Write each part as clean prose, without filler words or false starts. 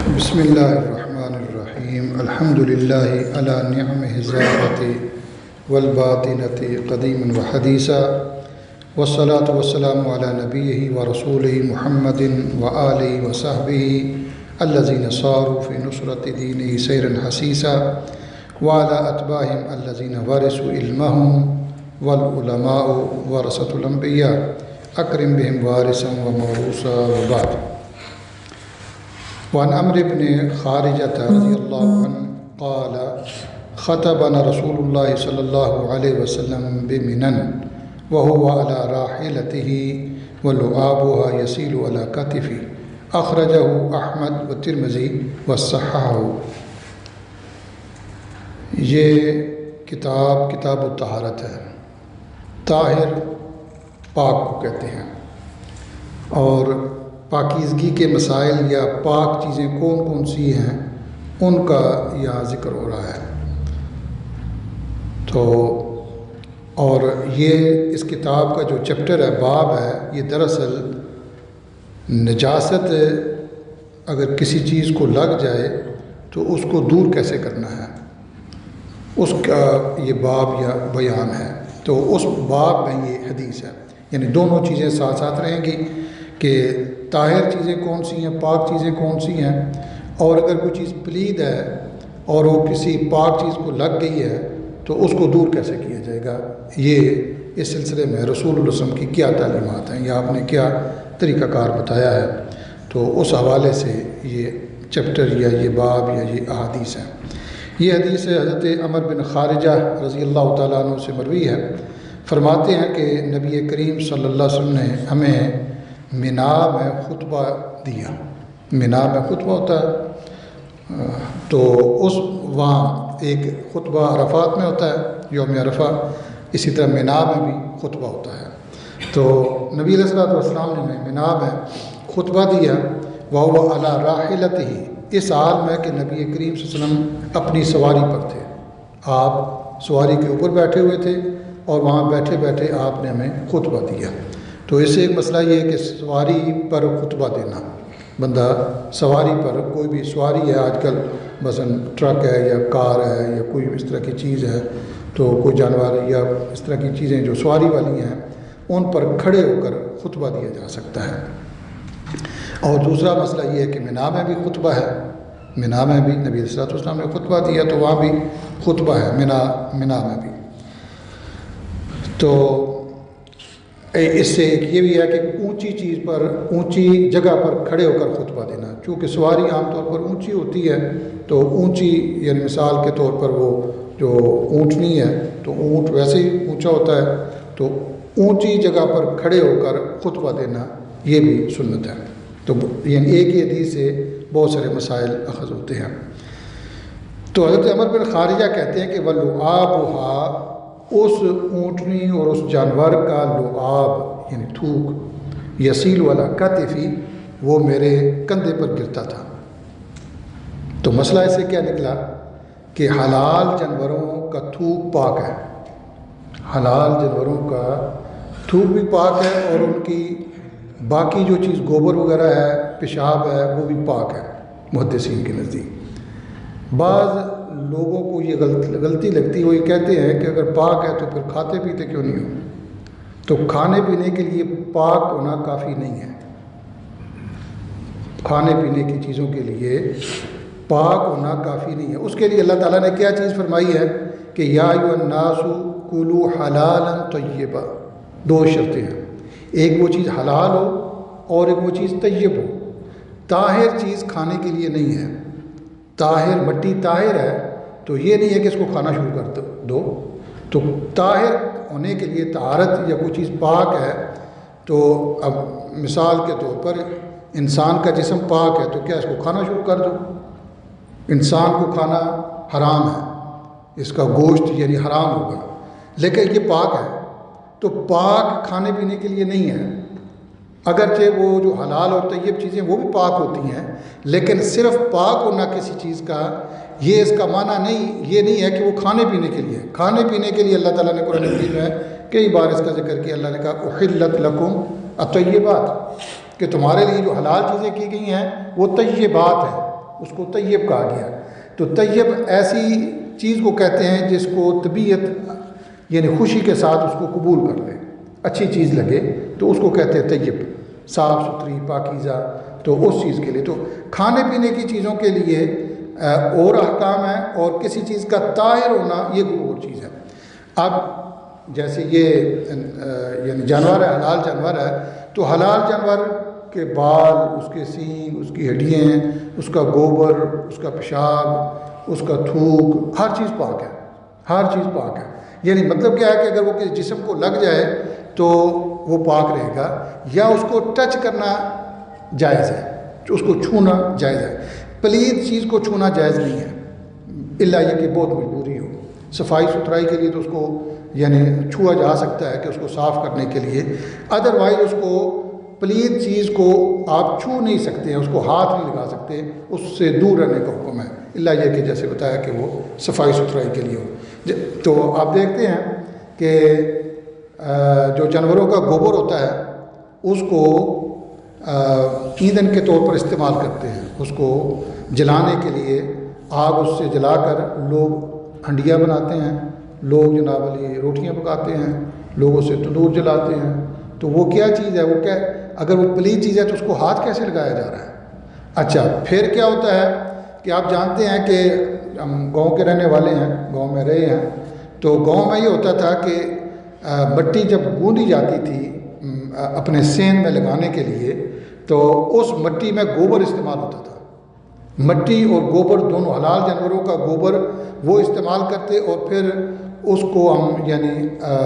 بسم اللہ الرحمن الرحیم الحمد للہ علی نعمہ الظاہرۃ والباطنۃ قدیما وحدیثا والصلاۃ والسلام علی نبیہ ورسولہ محمد وآلہ وصحبہ الذین صاروا فی نصرۃ دینہ سیرا حثیثا وعلی اتباعہم الذین ورثوا علمهم والعلماء ورثۃ الانبیاء اکرم بہم وارثا وموروثا وبعد. وعن عمرو بن خارجة رضی اللہ عنہ قال خطبنا رسول اللہ صلی اللہ علیہ وسلم بمنن وهو على راحلته ولعابها يسيل على كتفه اخرجه احمد والترمذی وصححه. یہ کتاب الطہارت ہے. طاہر پاک کو کہتے ہیں، اور پاکیزگی کے مسائل یا پاک چیزیں کون کون سی ہیں ان کا یہاں ذکر ہو رہا ہے. تو اور یہ اس کتاب کا جو چیپٹر ہے، باب ہے، یہ دراصل نجاست اگر کسی چیز کو لگ جائے تو اس کو دور کیسے کرنا ہے، اس کا یہ باب یا بیان ہے. تو اس باب میں یہ حدیث ہے، یعنی دونوں چیزیں ساتھ ساتھ رہیں گی کہ طاہر چیزیں کون سی ہیں، پاک چیزیں کون سی ہیں، اور اگر کوئی چیز پلید ہے اور وہ کسی پاک چیز کو لگ گئی ہے تو اس کو دور کیسے کیا جائے گا. یہ اس سلسلے میں رسول اللہ صلی اللہ علیہ وسلم کی کیا تعلیمات ہیں یا آپ نے کیا طریقہ کار بتایا ہے، تو اس حوالے سے یہ چیپٹر یا یہ باب یا یہ احادیث ہیں. یہ حدیث حضرت عمر بن خارجہ رضی اللہ تعالیٰ عنہ سے مروی ہے. فرماتے ہیں کہ نبی کریم صلی اللہ علیہ وسلم نے ہمیں منا میں خطبہ دیا. منا میں خطبہ ہوتا ہے تو وہاں ایک خطبہ عرفات میں ہوتا ہے یوم عرفہ، اسی طرح منا میں بھی خطبہ ہوتا ہے. تو نبی علیہ الصلوۃ والسلام نے ہمیں منا میں خطبہ دیا. وَهُوَ عَلَىٰ رَاحِلَتِهِ، اس حال میں کہ نبی کریم صلی اللہ علیہ وسلم اپنی سواری پر تھے. آپ سواری کے اوپر بیٹھے ہوئے تھے اور وہاں بیٹھے بیٹھے آپ نے ہمیں خطبہ دیا. تو اس سے ایک مسئلہ یہ ہے کہ سواری پر خطبہ دینا، بندہ سواری پر، کوئی بھی سواری ہے آج کل مثلا ٹرک ہے یا کار ہے یا کوئی اس طرح کی چیز ہے، تو کوئی جانور یا اس طرح کی چیزیں جو سواری والی ہیں ان پر کھڑے ہو کر خطبہ دیا جا سکتا ہے. اور دوسرا مسئلہ یہ ہے کہ منا میں بھی خطبہ ہے. منا میں بھی نبی صلی اللہ علیہ وسلم نے خطبہ دیا تو وہاں بھی خطبہ ہے منا میں بھی. تو اس سے ایک یہ بھی ہے کہ اونچی چیز پر، اونچی جگہ پر کھڑے ہو کر خطبہ دینا. چونکہ سواری عام طور پر اونچی ہوتی ہے تو اونچی، یعنی مثال کے طور پر وہ جو اونٹنی ہے تو اونٹ ویسے ہی اونچا ہوتا ہے، تو اونچی جگہ پر کھڑے ہو کر خطبہ دینا یہ بھی سنت ہے. تو یعنی ایک ہی حدیث سے بہت سارے مسائل اخذ ہوتے ہیں. تو حضرت عمر بن خارجہ کہتے ہیں کہ وَلُعَابُهَا، اس اونٹنی اور اس جانور کا لعاب یعنی تھوک، یسیل والا کتفی، وہ میرے کندھے پر گرتا تھا. تو مسئلہ اسے کیا نکلا کہ حلال جانوروں کا تھوک پاک ہے، حلال جانوروں کا تھوک بھی پاک ہے، اور ان کی باقی جو چیز گوبر وغیرہ ہے، پیشاب ہے، وہ بھی پاک ہے محدثین کے نزدیک. بعض لوگوں کو یہ غلطی لگتی ہے، وہ یہ کہتے ہیں کہ اگر پاک ہے تو پھر کھاتے پیتے کیوں نہیں ہو. تو کھانے پینے کے لیے پاک ہونا کافی نہیں ہے. کھانے پینے کی چیزوں کے لیے پاک ہونا کافی نہیں ہے. اس کے لیے اللہ تعالیٰ نے کیا چیز فرمائی ہے کہ یا ایھا الناس کلوا حلالا طیبا. دو شرطیں ہیں، ایک وہ چیز حلال ہو اور ایک وہ چیز طیب ہو. طاہر چیز کھانے کے لیے نہیں ہے. طاہر مٹی طاہر ہے تو یہ نہیں ہے کہ اس کو کھانا شروع کر دو. تو طاہر ہونے کے لیے طہارت یا کوئی چیز پاک ہے، تو اب مثال کے طور پر انسان کا جسم پاک ہے تو کیا اس کو کھانا شروع کر دو؟ انسان کو کھانا حرام ہے، اس کا گوشت یعنی حرام ہوگا، لیکن یہ پاک ہے. تو پاک کھانے پینے کے لیے نہیں ہے. اگرچہ وہ جو حلال اور طیب چیزیں وہ بھی پاک ہوتی ہیں، لیکن صرف پاک ہونا کسی چیز کا یہ اس کا معنی نہیں، یہ نہیں ہے کہ وہ کھانے پینے کے لیے. کھانے پینے کے لیے اللہ تعالیٰ نے قرآن مجید میں کئی بار اس کا ذکر کیا. اللہ نے کہا احلت لکم الطیبات، کہ تمہارے لیے جو حلال چیزیں کی گئی ہیں وہ طیبات ہیں. اس کو طیب کہا گیا. تو طیب ایسی چیز کو کہتے ہیں جس کو طبیعت یعنی خوشی کے ساتھ اس کو قبول کر لے, اچھی چیز لگے تو اس کو کہتے ہیں طیب, صاف ستھری پاکیزہ. تو اس چیز کے لیے تو کھانے پینے کی چیزوں کے لیے اور احکام ہیں, اور کسی چیز کا طاہر ہونا یہ کوئی اور چیز ہے. اب جیسے یہ یعنی جانور ہے, حلال جانور ہے, تو حلال جانور کے بال, اس کے سینگ, اس کی ہڈیاں, اس کا گوبر, اس کا پیشاب, اس کا تھوک, ہر چیز پاک ہے, ہر چیز پاک ہے. یعنی مطلب کیا ہے کہ اگر وہ کسی جسم کو لگ جائے تو وہ پاک رہے گا, یا اس کو ٹچ کرنا جائز ہے, اس کو چھونا جائز ہے. پلید چیز کو چھونا جائز نہیں ہے, الا یہ کہ بہت مجبوری ہو. صفائی ستھرائی کے لیے تو اس کو یعنی چھوا جا سکتا ہے کہ اس کو صاف کرنے کے لیے, ادروائز اس کو پلید چیز کو آپ چھو نہیں سکتے ہیں, اس کو ہاتھ نہیں لگا سکتے, اس سے دور رہنے کا حکم ہے, الا یہ کہ جیسے بتایا کہ وہ صفائی ستھرائی کے لیے ہو. تو آپ دیکھتے ہیں کہ جو جانوروں کا گوبر ہوتا ہے اس کو ایندھن کے طور پر استعمال کرتے ہیں. اس کو جلانے کے لیے آگ اس سے جلا کر لوگ ہنڈیاں بناتے ہیں, لوگ جناب علی روٹیاں پکاتے ہیں, لوگ اسے تندور جلاتے ہیں. تو وہ کیا چیز ہے, وہ کیا, اگر وہ پلید چیز ہے تو اس کو ہاتھ کیسے لگایا جا رہا ہے. اچھا پھر کیا ہوتا ہے کہ آپ جانتے ہیں کہ ہم گاؤں کے رہنے والے ہیں, گاؤں میں رہے ہیں, تو گاؤں میں یہ ہوتا تھا کہ مٹی جب گوندی جاتی تھی اپنے سین میں لگانے کے لیے, تو اس مٹی میں گوبر استعمال ہوتا تھا. مٹی اور گوبر دونوں, حلال جانوروں کا گوبر وہ استعمال کرتے, اور پھر اس کو ہم یعنی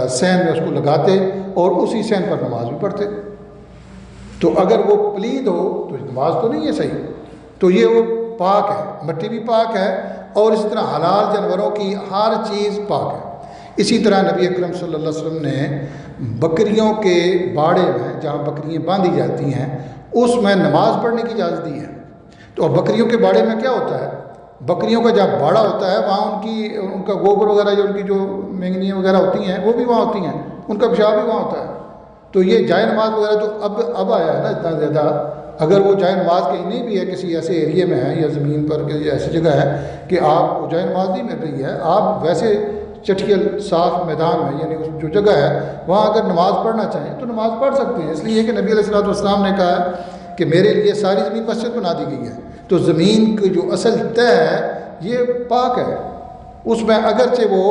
سین میں اس کو لگاتے اور اسی سین پر نماز بھی پڑھتے. تو اگر وہ پلید ہو تو نماز تو نہیں ہے صحیح. تو یہ وہ پاک ہے, مٹی بھی پاک ہے, اور اس طرح حلال جانوروں کی ہر چیز پاک ہے. اسی طرح نبی اکرم صلی اللہ علیہ وسلم نے بکریوں کے باڑے میں, جہاں بکریاں باندھی جاتی ہیں, اس میں نماز پڑھنے کی اجازت دی ہے. تو اب بکریوں کے باڑے میں کیا ہوتا ہے, بکریوں کا جب باڑا ہوتا ہے وہاں ان کا گوبر وغیرہ, جو ان کی جو مینگنیاں وغیرہ ہوتی ہیں وہ بھی وہاں ہوتی ہیں, ان کا پیشاب بھی وہاں ہوتا ہے. تو یہ جائے نماز وغیرہ تو اب آیا ہے نا اتنا زیادہ. اگر وہ جائے نماز کہیں نہیں بھی ہے, کسی ایسے ایریے میں ہے یا زمین پر ایسی جگہ ہے کہ آپ کو جائے نماز نہیں مل رہی ہے, آپ ویسے چٹھیل صاف میدان میں یعنی جو جگہ ہے وہاں اگر نماز پڑھنا چاہیں تو نماز پڑھ سکتے ہیں. اس لیے کہ نبی علیہ الصلوۃ والسلام نے کہا کہ میرے لیے ساری زمین مسجد بنا دی گئی ہے. تو زمین کی جو اصل طے ہے یہ پاک ہے, اس میں اگرچہ وہ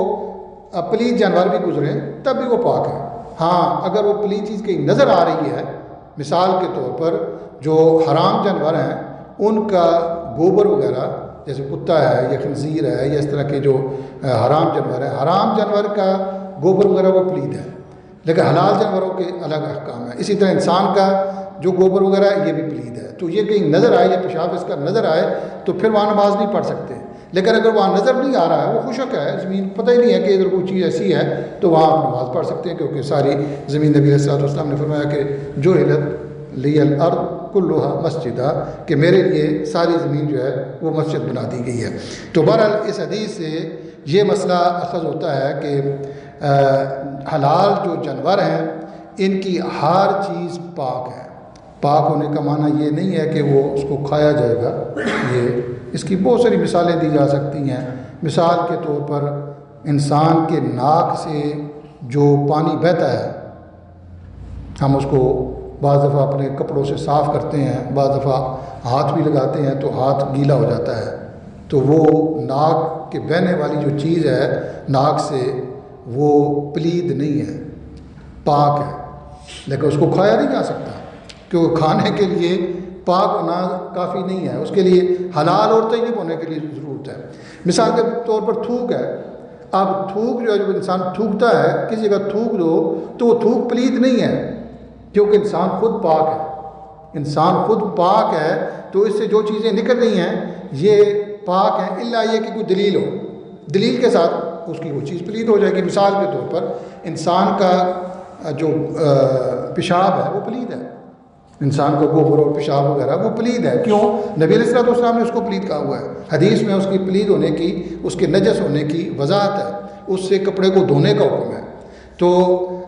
پلید جانور بھی گزریں تب بھی وہ پاک ہے. ہاں اگر وہ پلید چیز کہیں نظر آ رہی ہے, مثال کے طور پر جو حرام جانور ہیں ان کا گوبر وغیرہ, جیسے کتا ہے یا خنزیر ہے یا اس طرح کے جو حرام جانور ہیں, حرام جانور کا گوبر وغیرہ وہ پلید ہے, لیکن حلال جانوروں کے الگ احکام ہیں. اسی طرح انسان کا جو گوبر وغیرہ ہے یہ بھی پلید ہے. تو یہ کہیں نظر آئے یا پیشاب اس کا نظر آئے تو پھر وہاں نماز نہیں پڑھ سکتے. لیکن اگر وہاں نظر نہیں آ رہا ہے, وہ خشک ہے زمین, پتہ ہی نہیں ہے کہ ادھر کوئی چیز ایسی ہے, تو وہاں آپ نماز پڑھ سکتے ہیں, کیونکہ ساری زمین نبی علیہ السلام نے فرمایا کہ جو علت لی الارض کلھا مسجدہ, کہ میرے لیے ساری زمین جو ہے وہ مسجد بنا دی گئی ہے. تو بہرحال اس حدیث سے یہ مسئلہ اخذ ہوتا ہے کہ حلال جو جانور ہیں ان کی ہر چیز پاک ہے. پاک ہونے کا معنی یہ نہیں ہے کہ وہ اس کو کھایا جائے گا, یہ اس کی بہت ساری مثالیں دی جا سکتی ہیں. مثال کے طور پر انسان کے ناک سے جو پانی بہتا ہے, ہم اس کو بعض دفعہ اپنے کپڑوں سے صاف کرتے ہیں, بعض دفعہ ہاتھ بھی لگاتے ہیں تو ہاتھ گیلا ہو جاتا ہے, تو وہ ناک کے بہنے والی جو چیز ہے ناک سے وہ پلید نہیں ہے, پاک ہے, لیکن اس کو کھایا نہیں جا سکتا کیونکہ کھانے کے لیے پاک ہونا کافی نہیں ہے, اس کے لیے حلال اور طیب ہونے کے لیے ضرورت ہے. مثال کے طور پر تھوک ہے. اب تھوک جو ہے, جب انسان تھوکتا ہے کسی جگہ تھوک دو تو وہ تھوک پلید نہیں ہے, کیونکہ انسان خود پاک ہے. انسان خود پاک ہے تو اس سے جو چیزیں نکل رہی ہیں یہ پاک ہیں, الا یہ کہ کوئی دلیل ہو, دلیل کے ساتھ اس کی وہ چیز پلید ہو جائے گی. مثال کے طور پر انسان کا جو پیشاب ہے وہ پلید ہے, انسان کا گوبر اور پیشاب وغیرہ وہ پلید ہے. کیوں؟ نبی علیہ الصلوۃ والسلام نے اس کو پلید کہا ہوا ہے. حدیث میں اس کی پلید ہونے کی, اس کے نجس ہونے کی وضاحت ہے, اس سے کپڑے کو دھونے کا حکم ہے. تو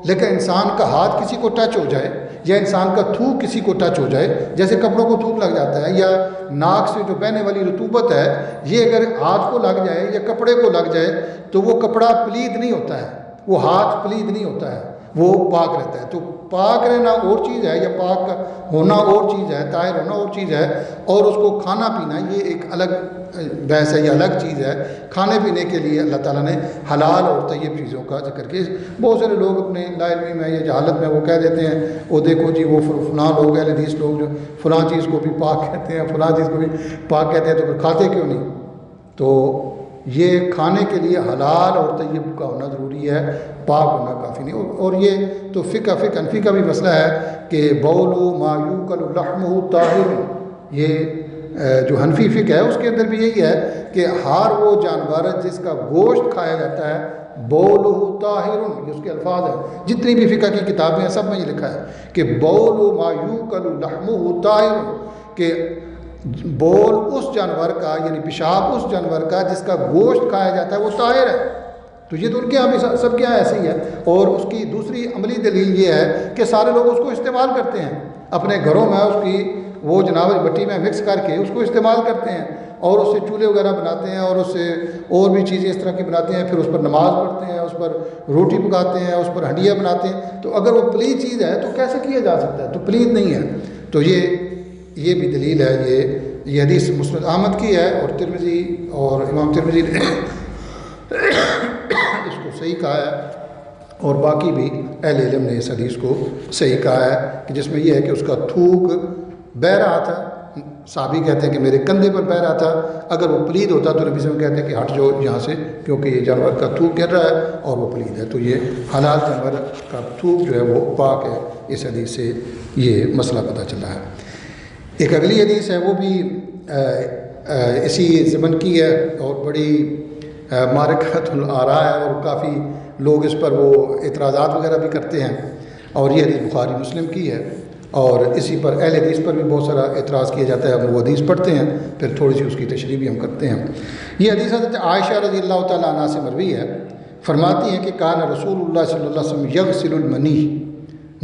لیکن انسان کا ہاتھ کسی کو ٹچ ہو جائے یا انسان کا تھوک کسی کو ٹچ ہو جائے، جیسے کپڑوں کو تھوک لگ جاتا ہے، یا ناک سے جو بہنے والی رطوبت ہے یہ اگر ہاتھ کو لگ جائے یا کپڑے کو لگ جائے تو وہ کپڑا پلید نہیں ہوتا ہے، وہ ہاتھ پلید نہیں ہوتا ہے، وہ پاک رہتا ہے۔ تو پاک رہنا اور چیز ہے، یا پاک ہونا اور چیز ہے، طاہر ہونا اور چیز ہے، اور اس کو کھانا پینا یہ ایک الگ بحث ہے، یہ الگ چیز ہے۔ کھانے پینے کے لیے اللہ تعالیٰ نے حلال اور طیب چیزوں کا ذکر کیا۔ بہت سارے لوگ اپنے لا علمی میں یا جہالت میں وہ کہہ دیتے ہیں وہ دیکھو جی وہ فلاں لوگ اہل حدیث لوگ جو فلاں چیز کو بھی پاک کہتے ہیں، فلاں چیز کو بھی پاک کہتے ہیں، تو پھر کھاتے کیوں نہیں؟ تو یہ کھانے کے لیے حلال اور طیب کا ہونا ضروری ہے، پاک ہونا کافی نہیں۔ اور یہ تو فقہ حنفی کا بھی مسئلہ ہے کہ بول ما یوکل لحمہ طاہر، یہ جو حنفی فقہ ہے اس کے اندر بھی یہی ہے کہ ہر وہ جانور جس کا گوشت کھایا جاتا ہے بولہ طاہر، یہ اس کے الفاظ ہیں، جتنی بھی فقہ کی کتابیں ہیں سب میں یہ لکھا ہے کہ بول ما یوکل لحمہ طاہر، کہ بول اس جانور کا یعنی پیشاب اس جانور کا جس کا گوشت کھایا جاتا ہے وہ طاہر ہے۔ تو یہ تو ان کے یہاں بھی سب کے یہاں ایسے ہی ہے۔ اور اس کی دوسری عملی دلیل یہ ہے کہ سارے لوگ اس کو استعمال کرتے ہیں اپنے گھروں میں، اس کی وہ جناب مٹی میں مکس کر کے اس کو استعمال کرتے ہیں، اور اس سے چولہے وغیرہ بناتے ہیں، اور اس سے اور بھی چیزیں اس طرح کی بناتے ہیں، پھر اس پر نماز پڑھتے ہیں، اس پر روٹی پکاتے ہیں، اس پر ہنڈیاں بناتے ہیں۔ تو اگر وہ پلید چیز ہے تو کیسے کیا جا سکتا ہے؟ تو پلید نہیں ہے۔ تو یہ بھی دلیل ہے، یہ حدیث مسند احمد کی ہے، اور ترمذی اور امام ترمذی نے اس کو صحیح کہا ہے، اور باقی بھی اہل علم نے اس حدیث کو صحیح کہا ہے کہ جس میں یہ ہے کہ اس کا تھوک بہہ رہا تھا، صحابی کہتے ہیں کہ میرے کندھے پر بہہ رہا تھا، اگر وہ پلید ہوتا تو نبی صلی اللہ علیہ وسلم کہتے ہیں کہ ہٹ جاؤ یہاں سے، کیونکہ یہ جانور کا تھوک گر رہا ہے اور وہ پلید ہے۔ تو یہ حلال جانور کا تھوک جو ہے وہ پاک ہے، اس حدیث سے یہ مسئلہ پتہ چلا ہے۔ ایک اگلی حدیث ہے وہ بھی اسی ضمن کی ہے، اور بڑی معرکۃ الآراء ہے، اور کافی لوگ اس پر وہ اعتراضات وغیرہ بھی کرتے ہیں، اور یہ حدیث بخاری مسلم کی ہے، اور اسی پر اہل حدیث پر بھی بہت سارا اعتراض کیا جاتا ہے۔ ہم وہ حدیث پڑھتے ہیں پھر تھوڑی سی اس کی تشریح بھی ہم کرتے ہیں۔ یہ حدیث حضرت عائشہ رضی اللہ تعالیٰ عنہ سے مروی ہے، فرماتی ہیں کہ کان رسول اللہ صلی اللہ علیہ وسلم یغسل المنی،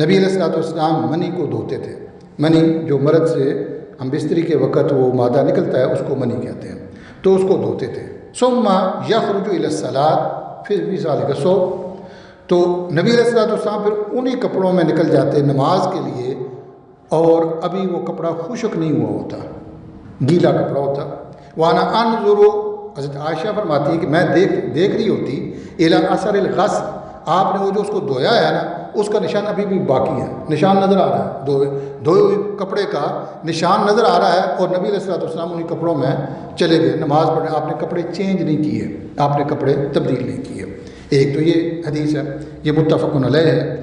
نبی علیہ الصلوۃ والسلام منی کو دھوتے تھے۔ منی جو مرد سے ہم بستری کے وقت وہ مادہ نکلتا ہے اس کو منی کہتے ہیں، تو اس کو دھوتے تھے۔ ثم یخرج الی الصلاۃ پھر بھی ذالک الثوب، تو نبی علیہ الصلوۃ والسلام پھر انہی کپڑوں میں نکل جاتے نماز کے لیے، اور ابھی وہ کپڑا خشک نہیں ہوا ہوتا، گیلا کپڑا ہوتا۔ وانا انظر، حضرت عائشہ فرماتی ہے کہ میں دیکھ رہی ہوتی الی اثر الغسل، آپ نے وہ جو اس کو دھویا ہے نا اس کا نشان ابھی بھی باقی ہے، نشان نظر آ رہا ہے، دھوئے ہوئے کپڑے کا نشان نظر آ رہا ہے، اور نبی علیہ الصلوۃ والسلام انہی کپڑوں میں چلے گئے نماز پڑھنے۔ آپ نے کپڑے چینج نہیں کیے، آپ نے کپڑے تبدیل نہیں کیے۔ ایک تو یہ حدیث ہے، یہ متفق علیہ ہے۔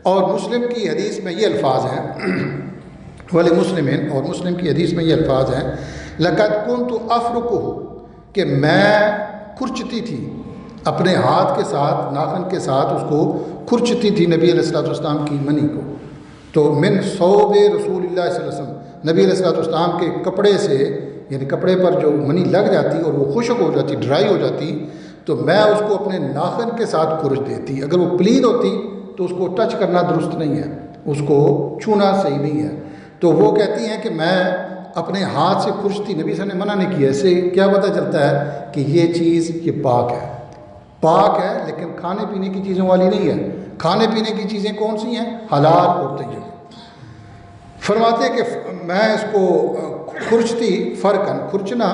اور مسلم کی حدیث میں یہ الفاظ ہیں ولی مسلمین، اور مسلم کی حدیث میں یہ الفاظ ہیں لقد کنت افرکہ، کہ میں کھرچتی تھی اپنے ہاتھ کے ساتھ، ناخن کے ساتھ اس کو کھرچتی تھی نبی علیہ الصلوۃ والسلام کی منی کو۔ تو من ثوب رسول اللہ صلی اللہ علیہ وسلم، نبی علیہ الصلوۃ والسلام کے کپڑے سے، یعنی کپڑے پر جو منی لگ جاتی اور وہ خشک ہو جاتی، ڈرائی ہو جاتی، تو میں اس کو اپنے ناخن کے ساتھ کھرچ دیتی۔ اگر وہ پلید ہوتی تو اس کو ٹچ کرنا درست نہیں ہے، اس کو چھونا صحیح نہیں ہے۔ تو وہ کہتی ہیں کہ میں اپنے ہاتھ سے کھرچتی، نبی صلی اللہ علیہ وسلم نے منع نہیں کیا۔ اس سے کیا پتہ چلتا ہے کہ یہ چیز یہ پاک ہے، پاک ہے، لیکن کھانے پینے کی چیزوں والی نہیں ہے۔ کھانے پینے کی چیزیں کون سی ہیں؟ حلال اور طیب۔ فرماتے ہیں کہ میں اس کو کھرچتی، فرقاً کھرچنا،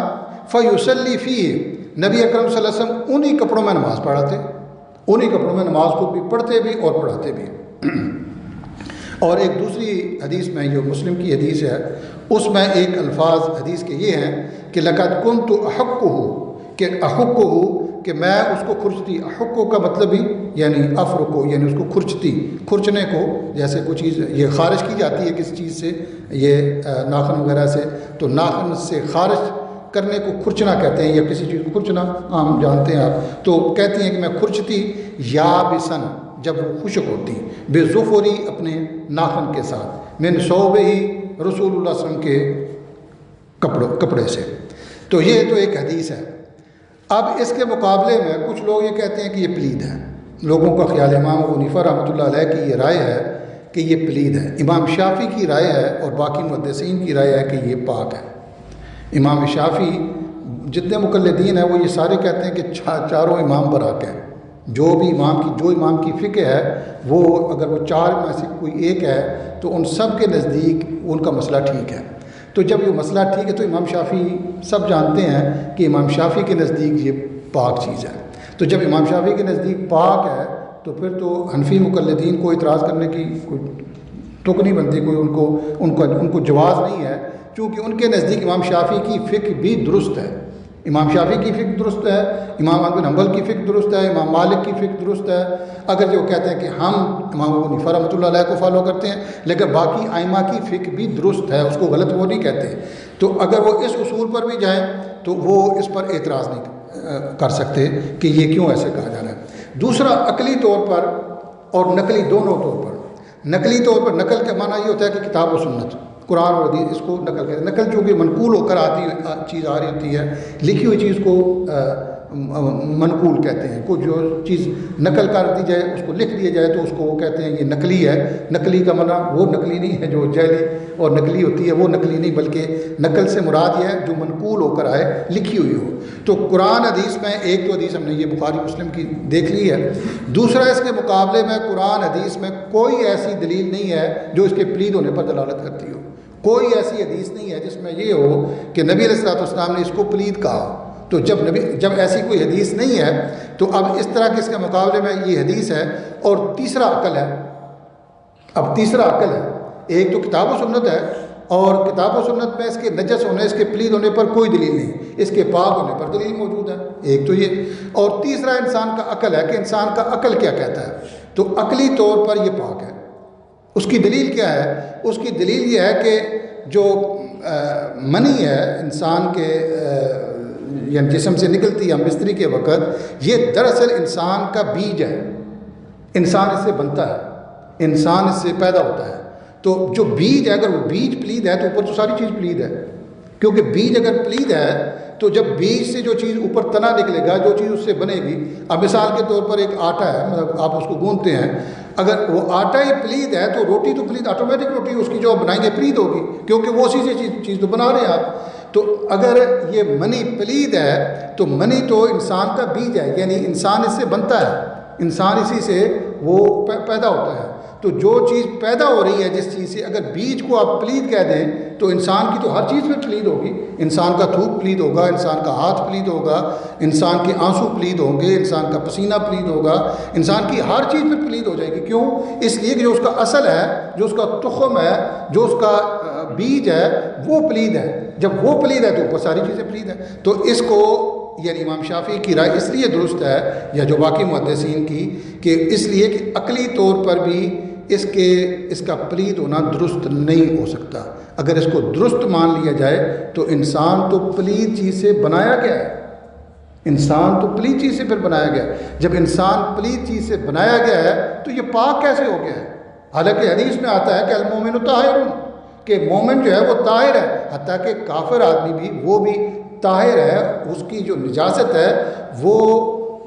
فیصلی فیہ، نبی اکرم صلی اللہ علیہ وسلم انہی کپڑوں میں نماز پڑھاتے، انہی کپڑوں میں نماز کو بھی پڑھتے بھی اور پڑھاتے بھی۔ اور ایک دوسری حدیث میں جو مسلم کی حدیث ہے اس میں ایک الفاظ حدیث کے یہ ہیں کہ لقد کنت احقہ، کہ احقہ، کہ میں اس کو کھرچتی۔ احقہ کا مطلب ہی یعنی افرکو، یعنی اس کو کھرچتی، کھرچنے کو، جیسے کوئی چیز یہ خارج کی جاتی ہے کسی چیز سے، یہ ناخن وغیرہ سے، تو ناخن سے خارج کرنے کو کھرچنا کہتے ہیں، یا کسی چیز کو کھرچنا عام جانتے ہیں آپ۔ تو کہتی ہیں کہ میں کھرچتی یا بسن، جب وہ خشک ہوتی، بے ظفری، اپنے ناخن کے ساتھ، من ثوب ہی رسول اللہ صلی اللہ علیہ وسلم کے کپڑے سے۔ تو یہ تو ایک حدیث ہے۔ اب اس کے مقابلے میں کچھ لوگ یہ کہتے ہیں کہ یہ پلید ہے۔ لوگوں کا خیال، امام ابو حنیفہ رحمۃ اللہ علیہ کی یہ رائے ہے کہ یہ پلید ہے۔ امام شافعی کی رائے ہے اور باقی محدثین کی رائے ہے کہ یہ پاک ہے۔ امام شافعی جتنے مقلدین ہیں وہ یہ سارے کہتے ہیں کہ چاروں امام برحق ہیں، جو امام کی فقہ ہے وہ اگر وہ چار میں سے کوئی ایک ہے تو ان سب کے نزدیک ان کا مسئلہ ٹھیک ہے۔ تو جب یہ مسئلہ ٹھیک ہے تو امام شافعی سب جانتے ہیں کہ امام شافعی کے نزدیک یہ پاک چیز ہے۔ تو جب امام شافعی کے نزدیک پاک ہے تو پھر تو حنفی مقلدین کو اعتراض کرنے کی کوئی تک نہیں بنتی، کوئی ان کو جواز نہیں ہے، چونکہ ان کے نزدیک امام شافعی کی فقہ بھی درست ہے۔ امام شافعی کی فقہ درست ہے، امام احمد بن حنبل کی فقہ درست ہے، امام مالک کی فقہ درست ہے۔ اگر جو کہتے ہیں کہ ہم امام ابو حنیفہ رحمۃ اللہ علیہ کو فالو کرتے ہیں، لیکن باقی ائمہ کی فقہ بھی درست ہے، اس کو غلط وہ نہیں کہتے، تو اگر وہ اس اصول پر بھی جائیں تو وہ اس پر اعتراض نہیں کر سکتے کہ یہ کیوں ایسے کہا جا رہا ہے۔ دوسرا، عقلی طور پر اور نقلی دونوں طور پر۔ نقلی طور پر نقل کا معنی یہ ہوتا ہے کہ کتاب و سنت، قرآن اور حدیث، اس کو نقل کہتے ہیں۔ نقل چونکہ منقول ہو کر چیز آ رہی ہوتی ہے، لکھی ہوئی چیز کو منقول کہتے ہیں۔ کوئی جو چیز نقل کر دی جائے، اس کو لکھ دیا جائے تو اس کو وہ کہتے ہیں یہ نقلی ہے۔ نقلی کا معنی وہ نقلی نہیں ہے جو جعلی اور نقلی ہوتی ہے، وہ نقلی نہیں، بلکہ نقل سے مراد یہ ہے جو منقول ہو کر آئے، لکھی ہوئی ہو۔ تو قرآن حدیث میں ایک تو حدیث ہم نے یہ بخاری مسلم کی دیکھ لی ہے، دوسرا اس کے مقابلے میں قرآن حدیث میں کوئی ایسی دلیل نہیں ہے جو اس کے پلید ہونے پر دلالت کرتی ہو۔ کوئی ایسی حدیث نہیں ہے جس میں یہ ہو کہ نبی علیہ الصلوۃ والسلام نے اس کو پلید کہا۔ تو جب ایسی کوئی حدیث نہیں ہے تو اب اس طرح کے اس کے مقابلے میں یہ حدیث ہے۔ اور تیسرا عقل ہے، اب تیسرا عقل ہے۔ ایک تو کتاب و سنت ہے، اور کتاب و سنت میں اس کے نجس ہونے، اس کے پلید ہونے پر کوئی دلیل نہیں، اس کے پاک ہونے پر دلیل موجود ہے، ایک تو یہ۔ اور تیسرا انسان کا عقل ہے کہ انسان کا عقل کیا کہتا ہے۔ تو عقلی طور پر یہ پاک ہے۔ اس کی دلیل کیا ہے؟ اس کی دلیل یہ ہے کہ جو منی ہے انسان کے یعنی جسم سے نکلتی ہے ہم بستری کے وقت، یہ دراصل انسان کا بیج ہے، انسان اس سے بنتا ہے، انسان اس سے پیدا ہوتا ہے۔ تو جو بیج ہے، اگر وہ بیج پلید ہے تو اوپر تو ساری چیز پلید ہے، کیونکہ بیج اگر پلید ہے تو جب بیج سے جو چیز اوپر تنا نکلے گا، جو چیز اس سے بنے گی، اب مثال کے طور پر ایک آٹا ہے، مطلب آپ اس کو گوندتے ہیں، اگر وہ آٹا ہی پلید ہے تو روٹی تو پلید، آٹومیٹک روٹی اس کی جو بنائیں گے پلید ہوگی، کیونکہ وہ اسی سے چیز تو بنا رہے ہیں آپ۔ تو اگر یہ منی پلید ہے تو منی تو انسان کا بیج ہے، یعنی انسان اس سے بنتا ہے، انسان اسی سے وہ پیدا ہوتا ہے۔ تو جو چیز پیدا ہو رہی ہے جس چیز سے، اگر بیج کو آپ پلید کہہ دیں تو انسان کی تو ہر چیز میں پلید ہوگی، انسان کا تھوک پلید ہوگا، انسان کا ہاتھ پلید ہوگا، انسان کے آنسو پلید ہوں گے، انسان کا پسینہ پلید ہوگا، انسان کی ہر چیز پھر پلید ہو جائے گی۔ کیوں؟ اس لیے کہ جو اس کا اصل ہے، جو اس کا تخم ہے، جو اس کا بیج ہے، وہ پلید ہے۔ جب وہ پلید ہے تو اوپر ساری چیزیں پلید ہیں۔ تو اس کو یعنی امام شافعی کی رائے اس لیے درست ہے، یا جو باقی محدثین کی، کہ اس لیے کہ عقلی طور پر بھی اس کا پلید ہونا درست نہیں ہو سکتا۔ اگر اس کو درست مان لیا جائے تو انسان تو پلید چیز سے بنایا گیا ہے، انسان تو پلید چیز سے پھر بنایا گیا ہے۔ جب انسان پلید چیز سے بنایا گیا ہے تو یہ پاک کیسے ہو گیا ہے؟ حالانکہ حدیث میں آتا ہے کہ المومن طاہر، کہ مومن جو ہے وہ طاہر ہے، حتیٰ کہ کافر آدمی بھی وہ بھی طاہر ہے، اس کی جو نجاست ہے وہ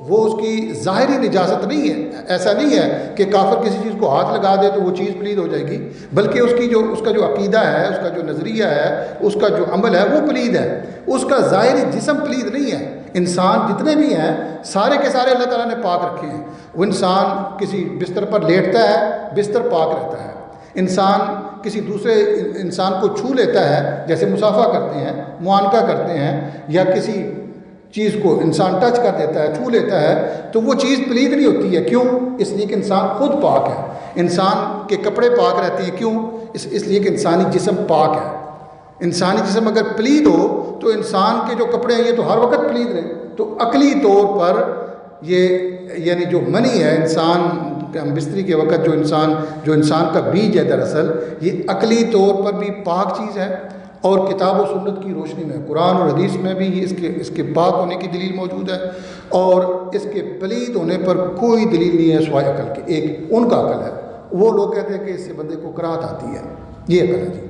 اس کی ظاہری نجاست نہیں ہے۔ ایسا نہیں ہے کہ کافر کسی چیز کو ہاتھ لگا دے تو وہ چیز پلید ہو جائے گی، بلکہ اس کا جو عقیدہ ہے، اس کا جو نظریہ ہے، اس کا جو عمل ہے وہ پلید ہے، اس کا ظاہری جسم پلید نہیں ہے۔ انسان جتنے بھی ہیں سارے کے سارے اللہ تعالیٰ نے پاک رکھے ہیں۔ وہ انسان کسی بستر پر لیٹتا ہے، بستر پاک رہتا ہے۔ انسان کسی دوسرے انسان کو چھو لیتا ہے، جیسے مصافحہ کرتے ہیں، معانقہ کرتے ہیں، یا کسی چیز کو انسان ٹچ کر دیتا ہے، چھو لیتا ہے، تو وہ چیز پلید نہیں ہوتی ہے۔ کیوں؟ اس لیے کہ انسان خود پاک ہے۔ انسان کے کپڑے پاک رہتے ہیں، کیوں؟ اس لیے کہ انسانی جسم پاک ہے۔ انسانی جسم اگر پلید ہو تو انسان کے جو کپڑے ہیں یہ تو ہر وقت پلید رہے۔ تو عقلی طور پر یہ یعنی جو منی ہے انسان بستری کے وقت جو انسان کا بیج ہے، دراصل یہ عقلی طور پر بھی پاک چیز ہے، اور کتاب و سنت کی روشنی میں قرآن اور حدیث میں بھی اس کے پاک ہونے کی دلیل موجود ہے، اور اس کے پلید ہونے پر کوئی دلیل نہیں ہے سوائے عقل کے۔ ایک ان کا عقل ہے، وہ لوگ کہتے ہیں کہ اس سے بندے کو کراہت آتی ہے، یہ عقل ہے جی،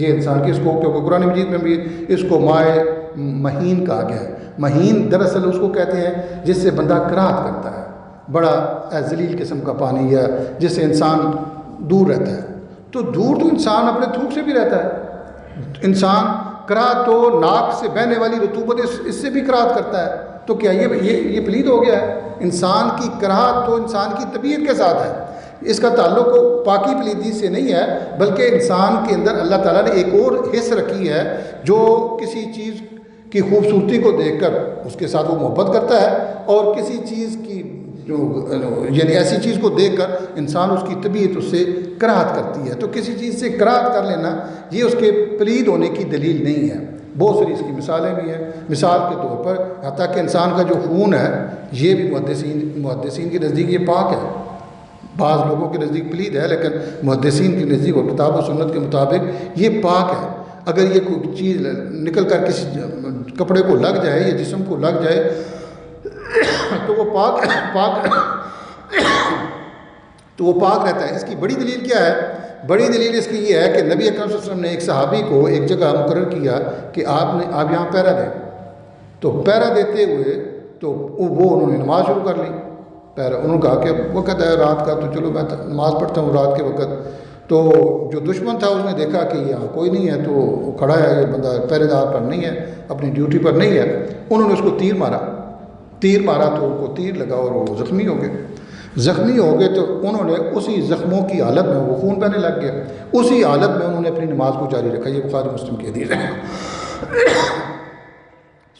یہ انسان کی، اس کو کیونکہ قرآن مجید میں بھی اس کو مائع مہین کہا گیا ہے۔ مہین دراصل اس کو کہتے ہیں جس سے بندہ کراہت کرتا ہے، بڑا ذلیل قسم کا پانی، یا جس سے انسان دور رہتا ہے. تو دور تو انسان اپنے تھوک سے بھی رہتا ہے. انسان کراہت تو ناک سے بہنے والی رطوبت اس سے بھی کراہت کرتا ہے. تو کیا یہ پلید ہو گیا ہے؟ انسان کی کراہت تو انسان کی طبیعت کے ساتھ ہے. اس کا تعلق پاکی پلیدی سے نہیں ہے، بلکہ انسان کے اندر اللہ تعالیٰ نے ایک اور حص رکھی ہے جو کسی چیز کی خوبصورتی کو دیکھ کر اس کے ساتھ وہ محبت کرتا ہے، اور کسی چیز کی یعنی ایسی چیز کو دیکھ کر انسان اس کی طبیعت اس سے کراہت کرتی ہے. تو کسی چیز سے کراہت کر لینا یہ اس کے پلید ہونے کی دلیل نہیں ہے. بہت ساری اس کی مثالیں بھی ہیں. مثال کے طور پر حتیٰ کہ انسان کا جو خون ہے یہ بھی محدثین کے نزدیک یہ پاک ہے. بعض لوگوں کے نزدیک پلید ہے، لیکن محدثین کے نزدیک اور کتاب و سنت کے مطابق یہ پاک ہے. اگر یہ کوئی چیز نکل کر کسی کپڑے کو لگ جائے یا جسم کو لگ جائے تو وہ پاک رہتا ہے. اس کی بڑی دلیل کیا ہے؟ بڑی دلیل اس کی یہ ہے کہ نبی اکرم صلی اللہ علیہ وسلم نے ایک صحابی کو ایک جگہ مقرر کیا کہ آپ یہاں پہرا دیں. تو پہرا دیتے ہوئے تو وہ انہوں نے نماز شروع کر لی. انہوں نے کہا کہ وقت ہے رات کا، تو چلو میں نماز پڑھتا ہوں رات کے وقت. تو جو دشمن تھا اس نے دیکھا کہ یہاں کوئی نہیں ہے، تو وہ کھڑا ہے، یہ بندہ پہرے دار پر نہیں ہے، اپنی ڈیوٹی پر نہیں ہے. انہوں نے اس کو تیر مارا تو ان کو تیر لگا اور وہ زخمی ہو گئے. تو انہوں نے اسی زخموں کی حالت میں، وہ خون بہنے لگ گیا، اسی حالت میں انہوں نے اپنی نماز کو جاری رکھا. یہ بخاری مسلم کی حدیث ہے.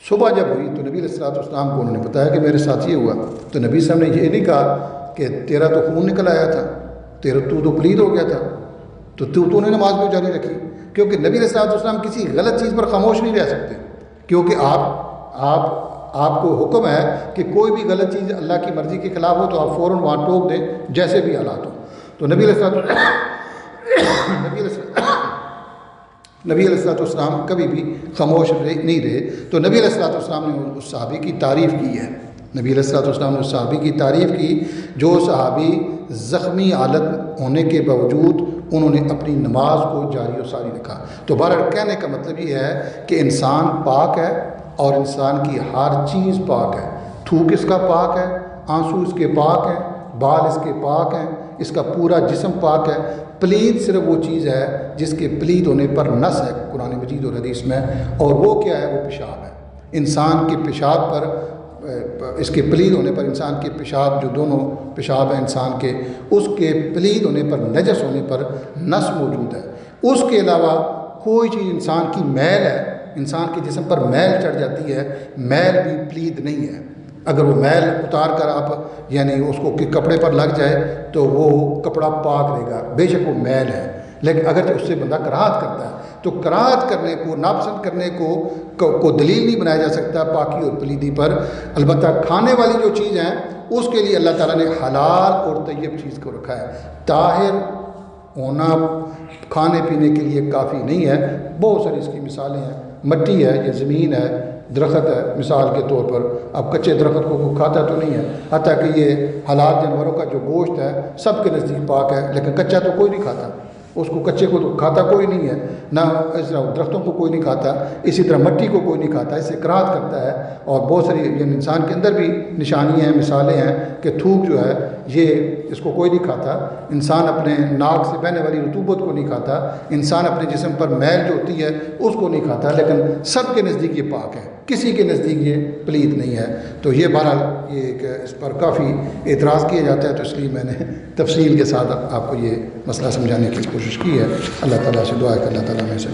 صبح جب ہوئی تو نبی علیہ الصلوۃ والسلام کو انہوں نے بتایا کہ میرے ساتھ یہ ہوا. تو نبی صاحب نے یہ نہیں کہا کہ تیرا تو خون نکل آیا تھا، تو پلید ہو گیا تھا، تو نے نماز کو جاری رکھی. کیونکہ نبی علیہ الصلوۃ والسلام کسی غلط چیز پر خاموش نہیں رہ سکتے، کیونکہ آپ کو حکم ہے کہ کوئی بھی غلط چیز اللہ کی مرضی کے خلاف ہو تو آپ فوراً وہاں ٹوک دیں جیسے بھی حالات ہوں. تو نبی علیہ الصلوۃ والسلام کبھی بھی خاموش نہیں رہے. تو نبی علیہ الصلوۃ والسلام نے اس صحابی کی تعریف کی ہے. نبی علیہ الصلوۃ والسلام نے اس صحابی کی تعریف کی جو صحابی زخمی حالت ہونے کے باوجود انہوں نے اپنی نماز کو جاری و ساری رکھا. تو بہرحال کہنے کا مطلب یہ ہے کہ انسان پاک ہے اور انسان کی ہر چیز پاک ہے. تھوک اس کا پاک ہے، آنسو اس کے پاک ہیں، بال اس کے پاک ہیں، اس کا پورا جسم پاک ہے. پلید صرف وہ چیز ہے جس کے پلید ہونے پر نص ہے قرآن مجید اور حدیث میں، اور وہ کیا ہے؟ وہ پیشاب ہے. انسان کے پیشاب پر، اس کے پلید ہونے پر، انسان کے پیشاب جو دونوں پیشاب ہیں انسان کے، اس کے پلید ہونے پر، نجس ہونے پر نص موجود ہے. اس کے علاوہ کوئی چیز انسان کی میل ہے، انسان کے جسم پر میل چڑھ جاتی ہے، میل بھی پلید نہیں ہے. اگر وہ میل اتار کر آپ یعنی اس کو کپڑے پر لگ جائے تو وہ کپڑا پاک رہے گا، بے شک وہ میل ہے. لیکن اگر اس سے بندہ کراہت کرتا ہے تو کراہت کرنے کو، ناپسند کرنے کو دلیل نہیں بنایا جا سکتا پاکی اور پلیدی پر. البتہ کھانے والی جو چیز ہیں اس کے لیے اللہ تعالیٰ نے حلال اور طیب چیز کو رکھا ہے. طاہر ہونا کھانے پینے کے لیے کافی نہیں ہے. بہت ساری اس کی مثالیں ہیں. مٹی ہے، یہ زمین ہے، درخت ہے. مثال کے طور پر اب کچے درخت کو کوئی کھاتا تو نہیں ہے، حتیٰ کہ یہ حلال جانوروں کا جو گوشت ہے سب کے نزدیک پاک ہے، لیکن کچا تو کوئی نہیں کھاتا. اس کو کچے کو تو کھاتا کوئی نہیں ہے، نہ اس طرح درختوں کو کوئی نہیں کھاتا، اسی طرح مٹی کو کوئی نہیں کھاتا، اس سے کراہت کرتا ہے. اور بہت ساری یعنی انسان کے اندر بھی نشانیاں ہیں، مثالیں ہیں کہ تھوک جو ہے یہ اس کو کوئی نہیں کھاتا. انسان اپنے ناک سے بہنے والی رطوبت کو نہیں کھاتا، انسان اپنے جسم پر میل جو ہوتی ہے اس کو نہیں کھاتا، لیکن سب کے نزدیک یہ پاک ہے، کسی کے نزدیک یہ پلید نہیں ہے. تو یہ بہرحال یہ اس پر کافی اعتراض کیا جاتا ہے، تو اس لیے میں نے تفصیل کے ساتھ آپ کو یہ مسئلہ سمجھانے کی کوشش کی ہے. اللہ تعالیٰ سے دعا ہے کہ اللہ تعالیٰ میں سے